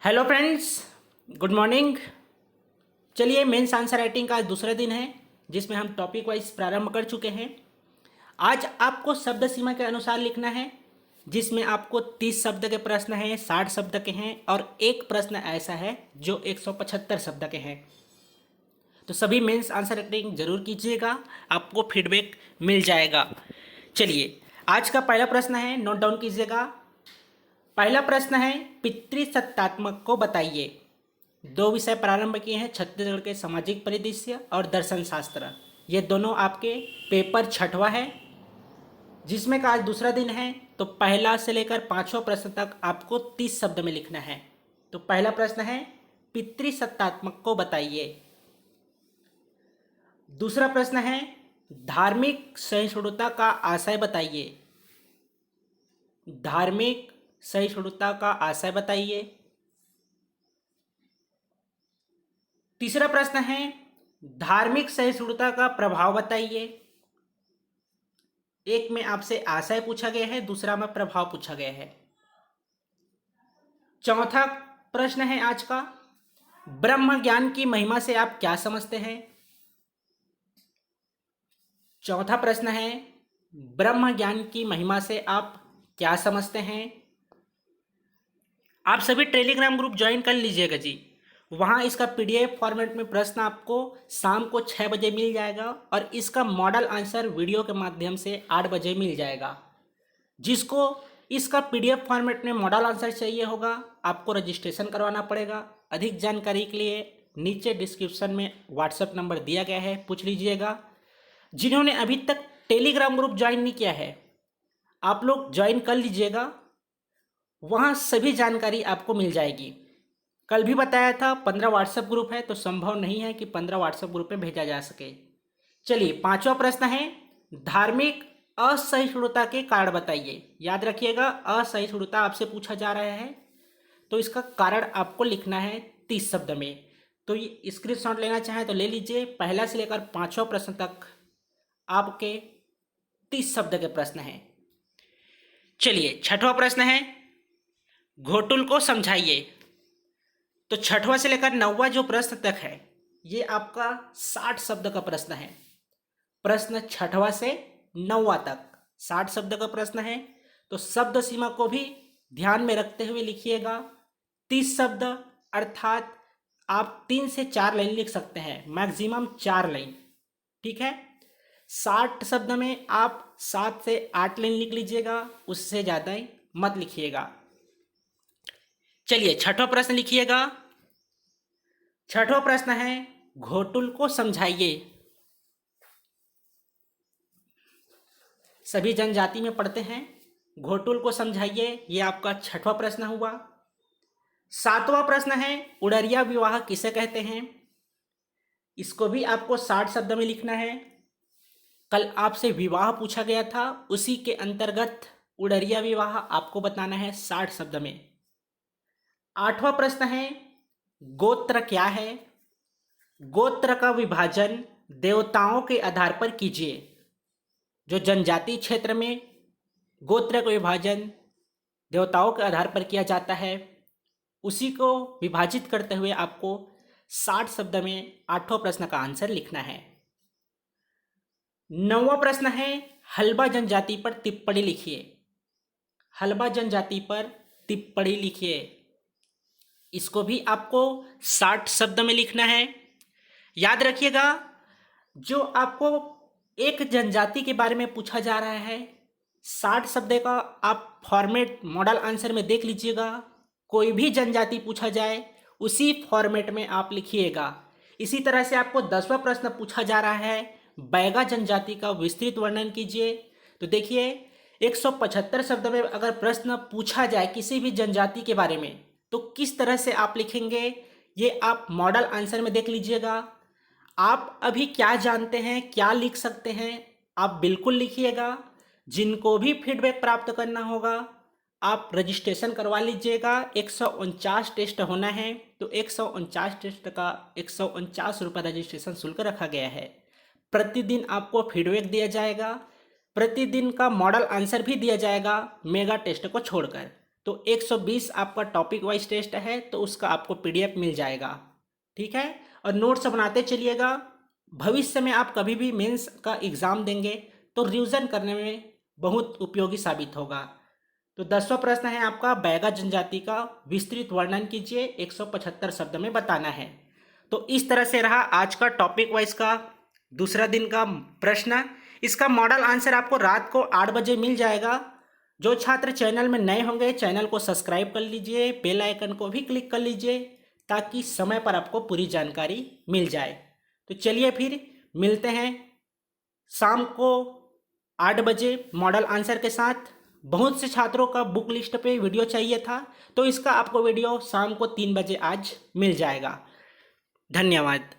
Hello friends, good morning. चलिए, mains answer writing का आज दूसरा दिन है जिसमें हम टॉपिक वाइज प्रारंभ कर चुके हैं। आज आपको शब्द सीमा के अनुसार लिखना है, जिसमें आपको 30 शब्द के प्रश्न हैं, 60 शब्द के हैं और एक प्रश्न ऐसा है जो 175 शब्द के हैं। तो सभी मेंस आंसर राइटिंग जरूर कीजिएगा, आपको फीडबैक मिल जाएगा। चलिए, आज का पहला प्रश्न है, नोट डाउन कीजिएगा। पहला प्रश्न है, पितृसत्तात्मक को बताइए। दो विषय प्रारंभ किए हैं, छत्तीसगढ़ के सामाजिक परिदृश्य और दर्शन शास्त्र। ये दोनों आपके पेपर छठवा है, जिसमें का आज दूसरा दिन है। तो पहला से लेकर पांचवा प्रश्न तक आपको 30 शब्द में लिखना है। तो पहला प्रश्न है, पितृसत्तात्मक को बताइए। दूसरा प्रश्न है, धार्मिक सहिष्णुता का आशय बताइए। धार्मिक सहिष्णुता का आशय बताइए। तीसरा प्रश्न है, धार्मिक सहिष्णुता का प्रभाव बताइए। एक में आपसे आशय पूछा गया है, दूसरा में प्रभाव पूछा गया है। चौथा प्रश्न है आज का, ब्रह्म ज्ञान की महिमा से आप क्या समझते हैं। चौथा प्रश्न है, ब्रह्म ज्ञान की महिमा से आप क्या समझते हैं। आप सभी टेलीग्राम ग्रुप ज्वाइन कर लीजिएगा जी। वहाँ इसका पीडीएफ फॉर्मेट में प्रश्न आपको शाम को 6 बजे मिल जाएगा और इसका मॉडल आंसर वीडियो के माध्यम से 8 बजे मिल जाएगा। जिसको इसका पीडीएफ फॉर्मेट में मॉडल आंसर चाहिए होगा, आपको रजिस्ट्रेशन करवाना पड़ेगा। अधिक जानकारी के लिए नीचे डिस्क्रिप्शन में व्हाट्सएप नंबर दिया गया है, पूछ लीजिएगा। जिन्होंने अभी तक टेलीग्राम ग्रुप ज्वाइन नहीं किया है, आप लोग ज्वाइन कर लीजिएगा, वहाँ सभी जानकारी आपको मिल जाएगी। कल भी बताया था 15 व्हाट्सएप ग्रुप है, तो संभव नहीं है कि 15 व्हाट्सएप ग्रुप में भेजा जा सके। चलिए, पांचवा प्रश्न है, धार्मिक असहिष्णुता के कारण बताइए। याद रखिएगा, असहिष्णुता आपसे पूछा जा रहा है, तो इसका कारण आपको लिखना है 30 शब्द में। तो ये स्क्रीनशॉट लेना चाहें तो ले लीजिए। पहला से लेकर पांचवा प्रश्न तक आपके 30 शब्द के प्रश्न हैं। चलिए, छठवां प्रश्न है, घोटुल को समझाइए। तो छठवां से लेकर 9वां जो प्रश्न तक है, ये आपका 60 शब्द का प्रश्न है। प्रश्न छठवां से 9वां तक 60 शब्द का प्रश्न है। तो शब्द सीमा को भी ध्यान में रखते हुए लिखिएगा। 30 शब्द अर्थात आप 3 से 4 लाइन लिख सकते हैं, मैक्सिमम 4 लाइन, ठीक है। 60 शब्द में आप 7 से 8 लाइन लिख लीजिएगा, उससे ज़्यादा ही मत लिखिएगा। चलिए, छठवां प्रश्न लिखिएगा। छठवां प्रश्न है, घोटुल को समझाइए। सभी जनजाति में पढ़ते हैं, घोटुल को समझाइए, ये आपका छठवां प्रश्न हुआ। सातवां प्रश्न है, उड़रिया विवाह किसे कहते हैं। इसको भी आपको 60 शब्द में लिखना है। कल आपसे विवाह पूछा गया था, उसी के अंतर्गत उड़रिया विवाह आपको बताना है 60 शब्द में। आठवां प्रश्न है, गोत्र क्या है। गोत्र का विभाजन देवताओं के आधार पर कीजिए। जो जनजाति क्षेत्र में गोत्र का विभाजन देवताओं के आधार पर किया जाता है, उसी को विभाजित करते हुए आपको 60 शब्द में आठवां प्रश्न का आंसर लिखना है। 9वां प्रश्न है, हल्बा जनजाति पर टिप्पणी लिखिए। हल्बा जनजाति पर टिप्पणी लिखिए, इसको भी आपको 60 शब्द में लिखना है। याद रखिएगा, जो आपको एक जनजाति के बारे में पूछा जा रहा है, 60 शब्द का आप फॉर्मेट मॉडल आंसर में देख लीजिएगा। कोई भी जनजाति पूछा जाए, उसी फॉर्मेट में आप लिखिएगा। इसी तरह से आपको 10वां प्रश्न पूछा जा रहा है, बैगा जनजाति का विस्तृत वर्णन कीजिए। तो देखिए, 175 शब्द में अगर प्रश्न पूछा जाए किसी भी जनजाति के बारे में, तो किस तरह से आप लिखेंगे, ये आप मॉडल आंसर में देख लीजिएगा। आप अभी क्या जानते हैं, क्या लिख सकते हैं, आप बिल्कुल लिखिएगा। जिनको भी फीडबैक प्राप्त करना होगा, आप रजिस्ट्रेशन करवा लीजिएगा। 149 टेस्ट होना है, तो 149 टेस्ट का 149 रुपये रजिस्ट्रेशन शुल्क रखा गया है। प्रतिदिन आपको फीडबैक दिया जाएगा, प्रतिदिन का मॉडल आंसर भी दिया जाएगा, मेगा टेस्ट को छोड़कर। तो 120 आपका टॉपिक वाइज टेस्ट है, तो उसका आपको पीडीएफ मिल जाएगा। ठीक है, और नोट्स बनाते चलिएगा। भविष्य में आप कभी भी मेंस का एग्ज़ाम देंगे तो रिवीजन करने में बहुत उपयोगी साबित होगा। तो 10वां प्रश्न है आपका, बैगा जनजाति का विस्तृत वर्णन कीजिए, 175 शब्द में बताना है। तो इस तरह से रहा आज का टॉपिक वाइज का दूसरा दिन का प्रश्न। इसका मॉडल आंसर आपको रात को 8 बजे मिल जाएगा। जो छात्र चैनल में नए होंगे चैनल को सब्सक्राइब कर लीजिए, बेल आइकन को भी क्लिक कर लीजिए ताकि समय पर आपको पूरी जानकारी मिल जाए। तो चलिए फिर मिलते हैं शाम को 8 बजे मॉडल आंसर के साथ। बहुत से छात्रों का बुक लिस्ट पे वीडियो चाहिए था, तो इसका आपको वीडियो शाम को 3 बजे आज मिल जाएगा। धन्यवाद।